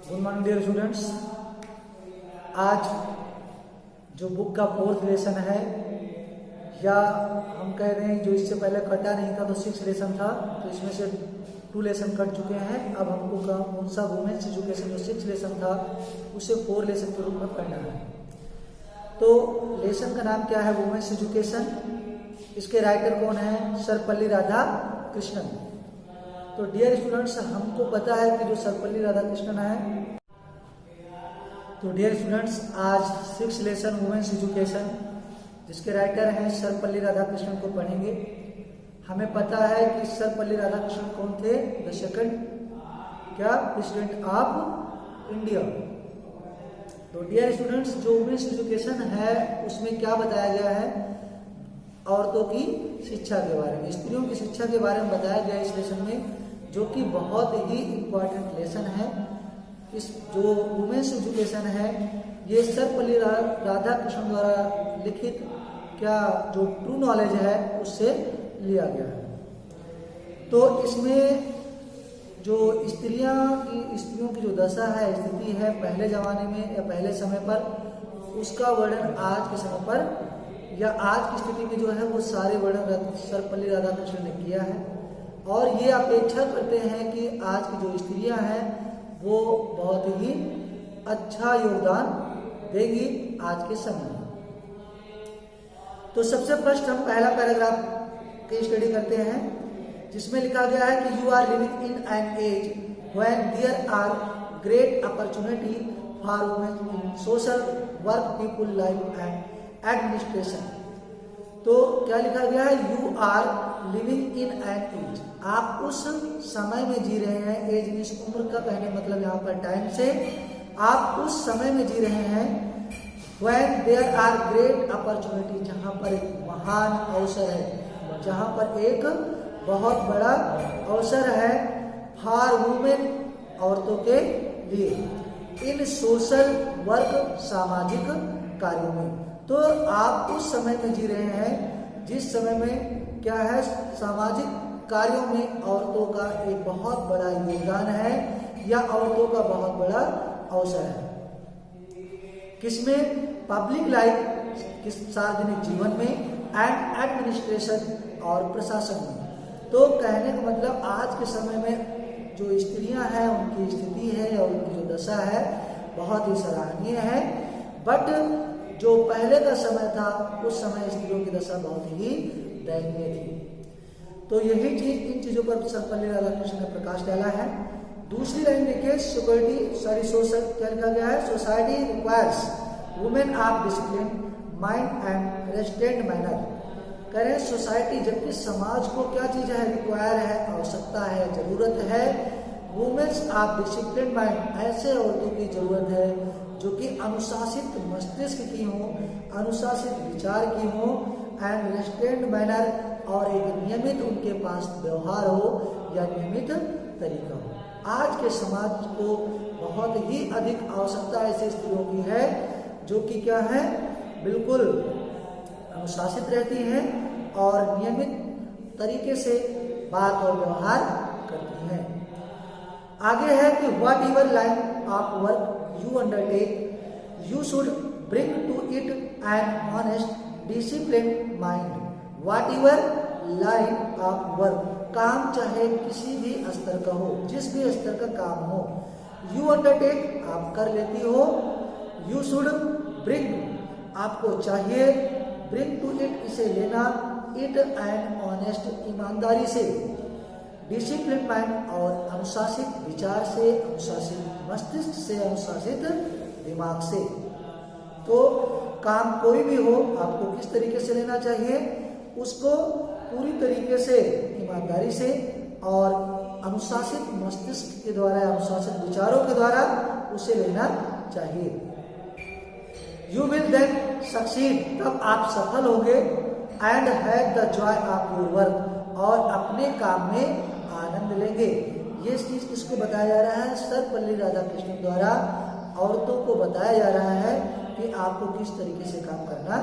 Good morning dear students. आज जो book का फोर्थ लेसन है, या हम कह रहे हैं जो इससे पहले कटा नहीं था तो 6 लेसन था, तो इसमें से 2 लेसन कट चुके हैं। अब हमको कौन सा वुमेन्स एजुकेशन जो 6 लेसन था उसे 4 लेसन के रूप में पढ़ना है। तो लेसन का नाम क्या है? Women's education. इसके राइटर कौन है? सर्वपल्ली राधाकृष्णन। तो डियर स्टूडेंट्स, हमको पता है कि जो सर्वपल्ली राधाकृष्णन है, तो डियर स्टूडेंट्स आज 6 लेसन वुमेन्स एजुकेशन जिसके राइटर हैं सर्वपल्ली राधाकृष्णन को पढ़ेंगे। हमें पता है कि सर्वपल्ली राधाकृष्णन कौन थे? The second president of India. तो डियर स्टूडेंट्स, जो वुमेन्स एजुकेशन है उसमें क्या बताया गया है? औरतों की शिक्षा के बारे में, स्त्रियों की शिक्षा के बारे में बताया गया इस लेसन में, जो कि बहुत ही इम्पोर्टेंट लेसन है। इस जो वुमेन्स एजुकेशन है ये सर्वपल्ली राधाकृष्णन द्वारा लिखित जो ट्रू नॉलेज है उससे लिया गया है। तो इसमें जो स्त्रियों की जो दशा है, स्थिति है पहले जमाने में या पहले समय पर, उसका वर्णन आज के समय पर या आज की स्थिति में जो है वो सारे वर्णन सर्वपल्ली राधाकृष्णन ने किया है। और ये अपेक्षा करते हैं कि आज की जो स्त्रियां हैं वो बहुत ही अच्छा योगदान देगी आज के समय में। तो सबसे फर्स्ट हम पहला पैराग्राफ की स्टडी करते हैं, जिसमें लिखा गया है कि you are living in an age when there are great opportunity for women in social work, people life and administration. तो क्या लिखा गया है? You are living in an age, आप उस समय में जी रहे हैं। एज मीन्स उम्र का कहने मतलब यहाँ पर टाइम से, आप उस समय में जी रहे हैं when there are great opportunity, जहाँ पर एक महान अवसर है, जहाँ पर एक बहुत बड़ा अवसर है फॉर वुमेन, औरतों के लिए, इन सोशल वर्क, सामाजिक कार्यों में। तो आप उस समय में जी रहे हैं जिस समय में क्या है, सामाजिक कार्यों में औरतों का एक बहुत बड़ा योगदान है या औरतों का बहुत बड़ा अवसर है। किसमें? पब्लिक लाइफ, सार्वजनिक जीवन में, एंड एडमिनिस्ट्रेशन, और प्रशासन में। तो कहने का मतलब आज के समय में जो स्त्रियां हैं उनकी स्थिति है और उनकी जो दशा है बहुत ही सराहनीय है। बट जो पहले का समय था उस समय स्त्रियों की दशा बहुत ही दयनीय थी। तो यही चीज, इन चीजों पर सर्वपल्ली राधाकृष्णन ने प्रकाश डाला है। दूसरी लाइन देखिए, सोशल क्या लिखा गया है? Society requires women of discipline mind and restrained manner. कह रहे हैं सोसाइटी, जबकि समाज को क्या चीज है? रिक्वायर है, आवश्यकता है, जरूरत है वुमेन्स ऑफ डिसिप्लिन माइंड, ऐसे औरतों की जरूरत है जो कि अनुशासित मस्तिष्क की हो, अनुशासित विचार की हो, एंड रेस्ट्रेंड मैनर, और एक नियमित उनके पास व्यवहार हो या नियमित तरीका हो। आज के समाज को बहुत ही अधिक आवश्यकता ऐसी स्त्रियों की है जो कि क्या है, बिल्कुल अनुशासित रहती हैं और नियमित तरीके से बात और व्यवहार करती हैं। आगे है कि whatever line of work you undertake you should bring to it an honest discipline mind. Whatever line of work, काम चाहे किसी भी स्तर का हो, जिस भी स्तर का काम हो, यू अंडरटेक आप कर लेती हो, यू शुड ब्रिंग आपको चाहिए, ब्रिंग टू इट इसे लेना, इट एंड ऑनेस्ट ईमानदारी से, डिसिप्लिन माइंड और अनुशासित विचार से, अनुशासित मस्तिष्क से, अनुशासित दिमाग से। तो काम कोई भी हो आपको किस तरीके से लेना चाहिए? उसको पूरी तरीके से, ईमानदारी से और अनुशासित मस्तिष्क के द्वारा, अनुशासित विचारों के द्वारा उसे लेना चाहिए। यू विल देन सक्सीड, तब आप सफल होंगे, and have the Joy of your work, और अपने काम में आनंद लेंगे। ये चीज किसको बताया जा रहा है? सर्वपल्ली राधाकृष्णन द्वारा औरतों को बताया जा रहा है कि आपको किस तरीके से काम करना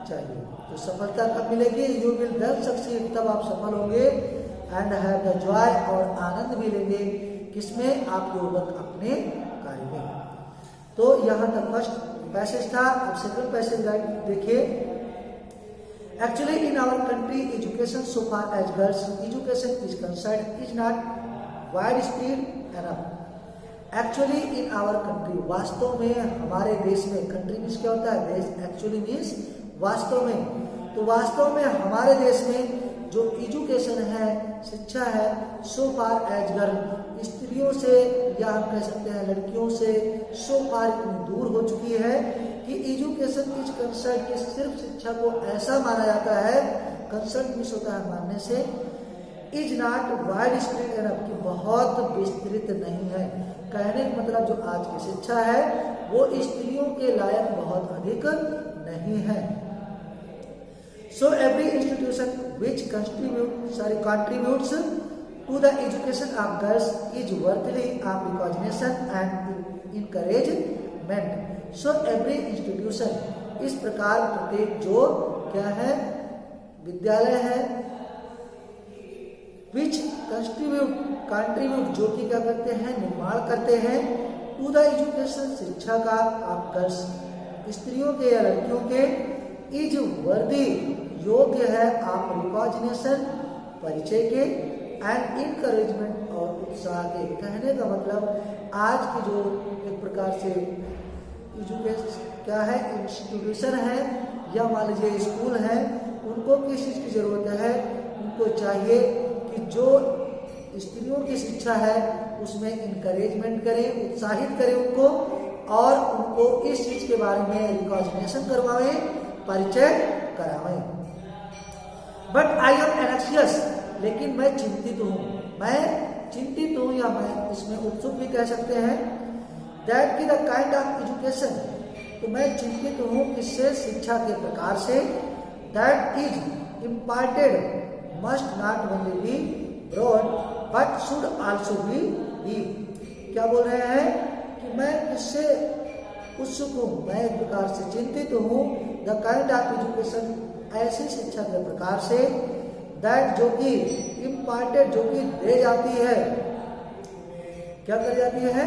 चाहिए। तो सफलता कब मिलेगी? यू विल देन सक्सीड, तब आप सफल होंगे, एंड हैव द जॉय, और आनंद भी लेंगे किसमें? आप योगवत अपने कार्य में। तो यहाँ तक फर्स्ट पैसेज था। अब सेकंड पैसेज देखिए। Actually in our country education so far as girls education is concerned is not wide spread enough. Actually in our country, वास्तव में हमारे देश में, कंट्री मीन्स क्या होता है, देश, एक्चुअली मीन्स वास्तव में। तो वास्तव में हमारे देश में जो एजुकेशन है, शिक्षा है, सो फार एज गर्ल, स्त्रियों से या हम कह सकते हैं लड़कियों से सो फार इतनी दूर हो चुकी है कि एजुकेशन इज कंसर्न, कि सिर्फ शिक्षा को ऐसा माना जाता है, कंसर्न मीन्स होता है मानने से, is not wide spread enough, कि बहुत विस्तृत नहीं है। कहने का मतलब जो आज की शिक्षा है वो स्त्रियों के लायक बहुत अधिक नहीं है। So every institution which contributes to the education of girls is worthy of recognition and encouragement. So every institution, इस प्रकार प्रत्येक जो क्या है विद्यालय है, which contribute जो कि क्या करते हैं, निर्माण करते हैं, to the education, शिक्षा का of girls, स्त्रियों के या लड़कियों के, इज वर्दी, योग्य है, आप रिकॉग्निशन, परिचय के, एंड इनकरेजमेंट, और उत्साह के। कहने का मतलब आज की जो एक प्रकार से एजुकेशन क्या है, इंस्टीट्यूशन है या मान लीजिए स्कूल है, उनको किस चीज़ की जरूरत है, उनको चाहिए कि जो स्त्रियों की शिक्षा है उसमें इनकरेजमेंट करें, उत्साहित करें उनको, और उनको इस चीज़ के बारे में रिकॉग्निशन करवाएं, परिचय करावें। बट आई एम एंग्जियस, लेकिन मैं चिंतित हूँ, या मैं इसमें उत्सुक भी कह सकते हैं, दैट की द काइंड ऑफ एजुकेशन, तो मैं चिंतित हूँ किससे, शिक्षा के प्रकार से, that is imparted must not only be broad but should also be deep. क्या बोल रहे हैं कि मैं किससे उत्सुक हूँ, मैं एक प्रकार से चिंतित हूँ, द काइंड ऑफ एजुकेशन, ऐसी शिक्षा के प्रकार से, दैट जो कि इम्पार्टेड, जो कि दे जाती है, क्या कर जाती है,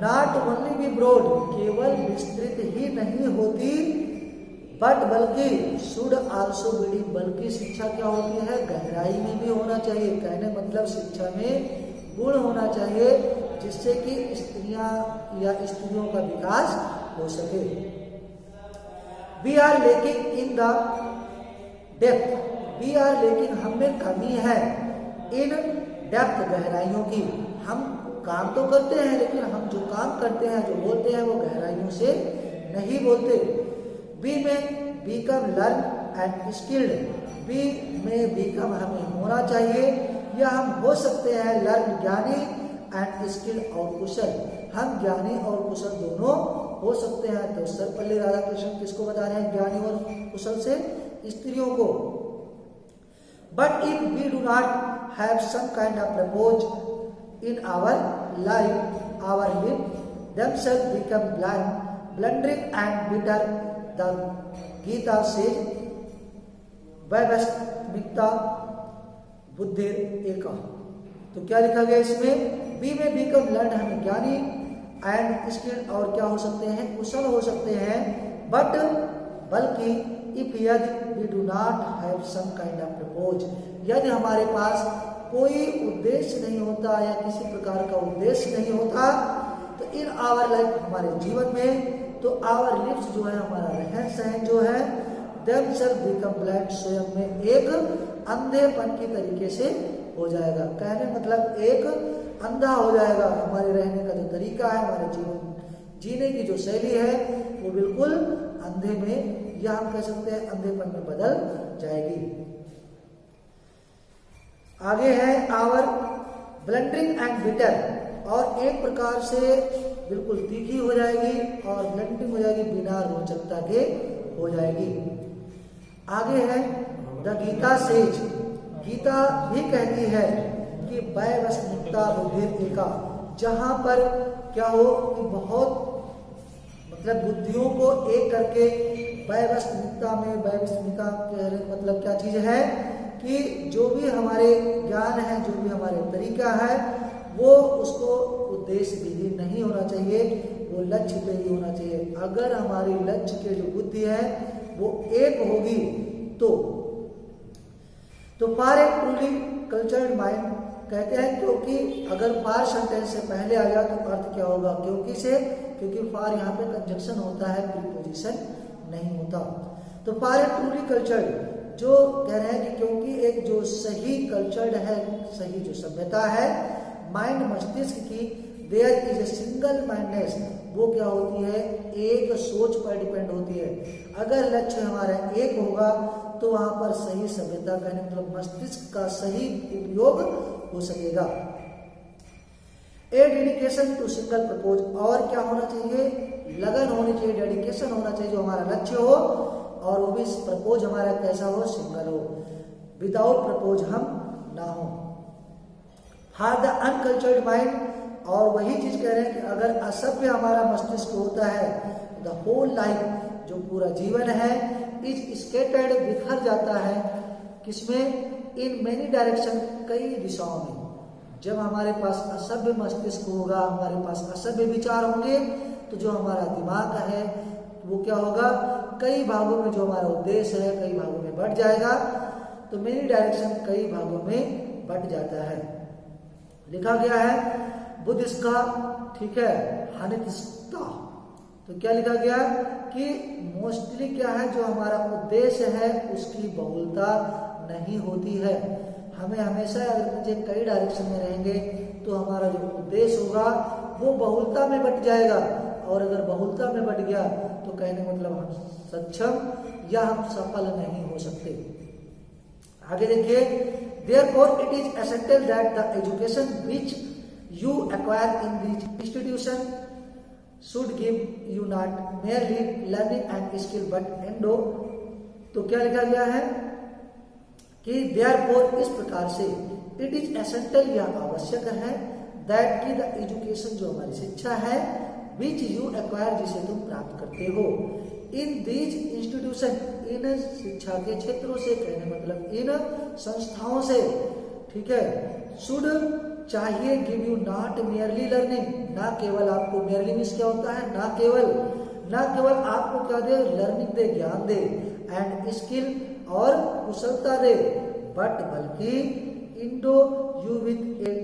नॉट ओनली बी ब्रॉड, केवल विस्तृत ही नहीं होती, बट बल्कि शुड आल्सो बी डीप, बल्कि शिक्षा क्या होती है, गहराई में भी होना चाहिए। कहने मतलब शिक्षा में गुण होना चाहिए जिससे कि स्त्रियां या स्त्रियों का विकास हो सके। वी आर लेकिन in the depth, we are लेकिन हमें कमी है, इन डेप्थ, गहराइयों की। हम काम तो करते हैं लेकिन हम जो काम करते हैं, जो बोलते हैं, वो गहराइयों से नहीं बोलते। Be may become learn and skilled, be may become हमें होना चाहिए, या हम हो सकते हैं लर्न, ज्ञानी, एंड स्किल, और कुशल। हम ज्ञानी और कुशल दोनों हो सकते हैं। तो सर्वपल्ली राधाकृष्णन किसको बता रहे हैं, ज्ञानी और कुशल से, स्त्रियों को। But if we do not have some kind of purpose in our life, our lives themselves become blind, blundering and bitter. The Gita says, वैवस्मिकता बुद्धिर एका। तो क्या लिखा गया इसमें, बी में बीकम लर्न, हमें ज्ञानी, एंड स्किल्ड, और क्या हो सकते हैं, कुशल हो सकते हैं, बट बल्कि इफ यदि we do not have some kind of purpose, यदि हमारे पास कोई उद्देश्य नहीं होता या किसी प्रकार का उद्देश्य नहीं होता, तो इन आवर लाइफ, हमारे जीवन में, तो आवर लिप्स जो है, हमारा रहन सहन जो है, देमसेल्फ बिकम ब्लाइंड, स्वयं में एक अंधेपन की तरीके से हो जाएगा। कहने मतलब एक अंधा हो जाएगा, हमारे रहने का जो तरीका है, हमारे जीवन जीने की जो शैली है, वो बिल्कुल अंधे में, या हम कह सकते हैं अंधेपन में बदल जाएगी। आगे है आवर ब्लंडरिंग एंड बिटर, और एक प्रकार से बिल्कुल तीखी हो जाएगी और ब्लंडरिंग हो जाएगी, बिना रोचकता के हो जाएगी। आगे है द गीता सेज, गीता भी कहती है कि वैवस्मिकता बुद्धि एका, जहां पर क्या हो कि बहुत मतलब बुद्धियों को एक करके, वैवस्मिकता में, वैवस्मिका मतलब क्या चीज है कि जो भी हमारे ज्ञान है, जो भी हमारे तरीका है, वो उसको उद्देश्य विहीन नहीं होना चाहिए, वो लक्ष्य पे ही होना चाहिए। अगर हमारी लक्ष्य की जो बुद्धि है वो एक होगी तो for a truly cultured mind कहते हैं, क्योंकि अगर फॉर सेंटेंस से पहले आ जाए तो अर्थ क्या होगा क्योंकि से, क्योंकि फॉर यहाँ पे कंजक्शन होता है, प्रीपोजिशन नहीं होता। तो फॉर ए ट्रूली कल्चर्ड जो कह रहे हैं कि क्योंकि एक जो सही कल्चर्ड है, सही जो सभ्यता है माइंड मस्तिष्क की, there is a single mindness, वो क्या होती है, एक सोच पर डिपेंड होती है। अगर लक्ष्य हमारा एक होगा तो वहां पर सही सभ्यता कहने मतलब मस्तिष्क का सही उपयोग हो सकेगा। ए डेडिकेशन टू सिंगल प्रपोज, और क्या होना चाहिए, लगन होनी चाहिए, डेडिकेशन होना चाहिए जो हमारा लक्ष्य हो, और वो भी प्रपोज हमारा कैसा हो, सिंगल हो, विदाउट प्रपोज हम ना हो। फॉर द अनकल्चर्ड माइंड, और वही चीज कह रहे हैं कि अगर असभ्य हमारा मस्तिष्क होता है, द होल लाइफ जो पूरा जीवन है इज स्केटर्ड बिखर जाता है, किसमें, इन मेनी डायरेक्शन कई दिशाओं में। जब हमारे पास असभ्य मस्तिष्क होगा, हमारे पास असभ्य विचार होंगे, तो जो हमारा दिमाग है वो क्या होगा, कई भागों में जो हमारा उद्देश्य है कई भागों में बढ़ जाएगा। तो मेनी डायरेक्शन कई भागों में बढ़ जाता है। लिखा गया है बुद्धिस्ट का, ठीक है, हानितिस्ता, तो क्या लिखा गया कि मोस्टली क्या है, जो हमारा उद्देश्य है उसकी बहुलता नहीं होती है। हमें हमेशा अगर मुझे कई डायरेक्शन में रहेंगे तो हमारा जो उद्देश्य होगा वो बहुलता में बट जाएगा, और अगर बहुलता में बट गया तो कहने मतलब हम सक्षम या हम सफल नहीं हो सकते। आगे देखिए, therefore it is essential that the education which you acquire in these institution should give you not merely learning and skill but endo, तो क्या लिखा गया है कि therefore इस प्रकार से it is essential यह आवश्यक है that कि the education जो हमारी शिक्षा है which you acquire जिसे तुम प्राप्त करते हो in these institution इन शिक्षा के क्षेत्रों से, कहने मतलब इन संस्थाओं से, ठीक है, should चाहिए give you not merely learning, ना केवल आपको, मेयरली मीन्स क्या होता है, ना केवल आपको क्या दे, लर्निंग दे, ज्ञान दे, एंड स्किल और कुशलता दे, बट बल्कि Indo you with a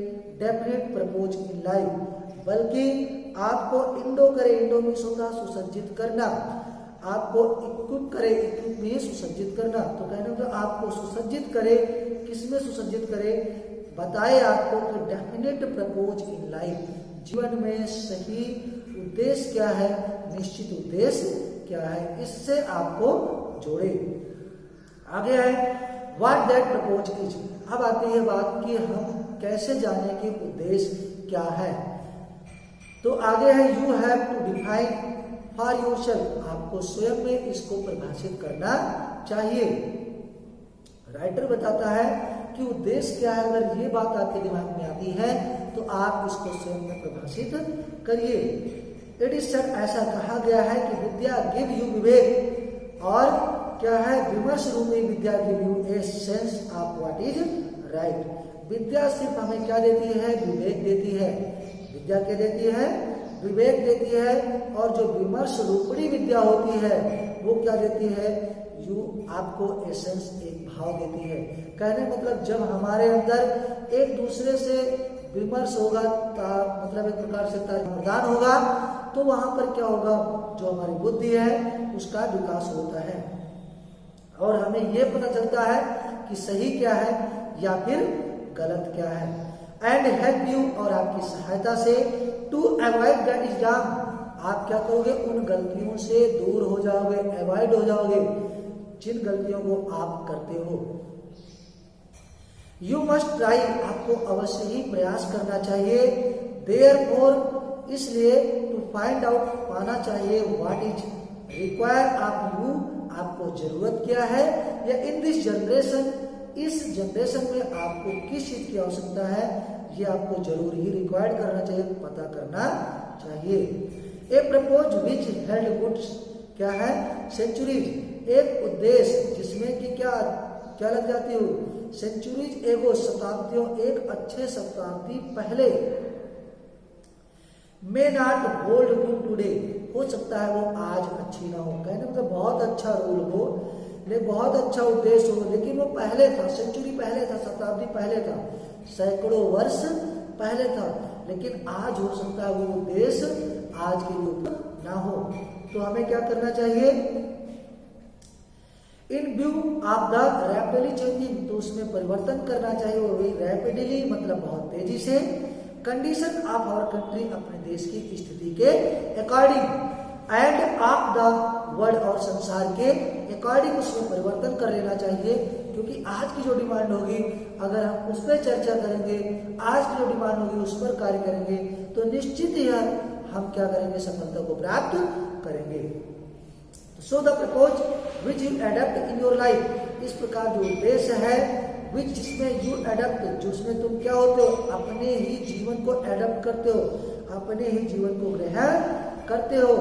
definite propose in life, बल्कि आपको इंडो करे, इंडो मीन्स होता है सुसज्जित करना, आपको इक्विप करे, इक्विप मीन्स सुसज्जित करना, तो कहने मतलब आपको सुसज्जित करे, किसमें सुसज्जित करे, बताए आपको कि डेफिनेट प्रपोज इन लाइफ, जीवन में सही उद्देश्य क्या है, निश्चित उद्देश्य क्या है, इससे आपको जोड़े। आगे है व्हाट दैट प्रपोज इज। अब आती है बात कि हम कैसे जाने कि उद्देश्य क्या है। तो आगे है you have to define for yourself, आपको स्वयं में इसको परिभाषित करना चाहिए। राइटर बताता है कि उद्देश्य क्या है। अगर ये बात आपके दिमाग में आती है तो आप इसको स्वयं में परिभाषित करिए। इट इज सेड, ऐसा कहा गया है कि विद्या गिव यू विवेक, और क्या है, विमर्श रूपी विद्या give you a sense of what is right. विद्या सिर्फ हमें क्या देती है, विवेक देती है। विद्या क्या देती है, विवेक देती है। और जो विमर्श रूपी विद्या होती है वो क्या देती है, यू आपको एसेंस, एक भाव देती है। कहने मतलब जब हमारे अंदर एक दूसरे से विमर्श होगा, मतलब एक प्रकार से प्रदान होगा, तो वहां पर क्या होगा, जो हमारी बुद्धि है उसका विकास होता है, और हमें यह पता चलता है कि सही क्या है या फिर गलत क्या है। एंड हेल्प यू, और आपकी सहायता से, टू अवॉइड दैट एग्जाम, आप क्या करोगे, उन गलतियों से दूर हो जाओगे, अवॉइड हो जाओगे जिन गलतियों को आप करते हो। यू मस्ट ट्राई, आपको अवश्य ही प्रयास करना चाहिए। देयरफॉर, इसलिए, टू फाइंड आउट, पाना चाहिए, what is require of you, आपको जरूरत क्या है, या इन दिस जनरेशन, इस जनरेशन में आपको किस चीज की आवश्यकता है, ये आपको जरूर ही रिक्वायर्ड करना चाहिए, पता करना चाहिए। ए प्रपोज विच हेल्ड गुड, क्या है, सेंचुरीज, एक उद्देश्य जिसमें कि क्या क्या लग जाती हो, सेंचुरीज, एगो शताब्दियों, एक अच्छे शताब्दी पहले, may not hold good today, हो सकता है वो आज अच्छी ना हो। कहने मतलब बहुत अच्छा रोल हो, लेकिन बहुत अच्छा उद्देश्य हो, लेकिन वो पहले था, सेंचुरी पहले था, शताब्दी पहले था, सैकड़ों वर्ष पहले था, लेकिन आज हो सकता है वो उद्देश्य आज के लिए ना हो। तो हमें क्या करना चाहिए? इन view of the rapidly changing, तो उसमें परिवर्तन करना चाहिए, वो रैपिडली मतलब बहुत तेजी से, कंडीशन ऑफ आवर कंट्री, अपने देश की स्थिति के according, end of the world, और संसार के अकॉर्डिंग उसमें परिवर्तन कर लेना चाहिए। क्योंकि आज की जो डिमांड होगी, अगर हम उस पर चर्चा करेंगे, आज की जो डिमांड होगी उस पर कार्य करेंगे, तो निश्चित ही हम क्या करेंगे? सफलता को प्राप्त करेंगे। So the purpose which you adopt in your life, इस प्रकार जो उद्देश्य है, विच जिसमें यू एडप्ट, जिसमें तुम क्या होते हो? अपने ही जीवन को एडप्ट करते हो, अपने ही जीवन को ग्रहण करते हो,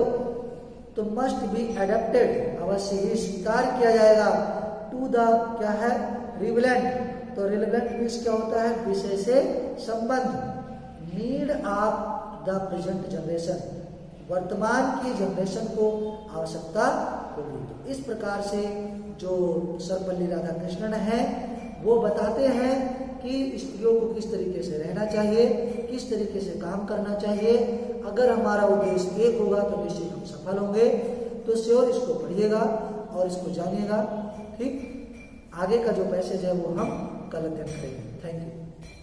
तो मस्ट बी एडेप्टेड, अवश्य ही स्वीकार किया जाएगा, टू द क्या है? रिलेवेंट, तो रिलेवेंट मीन्स क्या होता है? विषय से संबंध, need of the present generation, वर्तमान की जनरेशन को आवश्यकता होगी। तो इस प्रकार से जो सर्वपल्ली राधाकृष्णन है वो बताते हैं कि स्त्रियों को किस तरीके से रहना चाहिए, किस तरीके से काम करना चाहिए। अगर हमारा उद्देश्य एक होगा तो निश्चित हम सफल होंगे। तो श्योर इसको पढ़िएगा और इसको जानिएगा। ठीक, आगे का जो पैसेज है वो हम कल अध्ययन करेंगे। Thank you.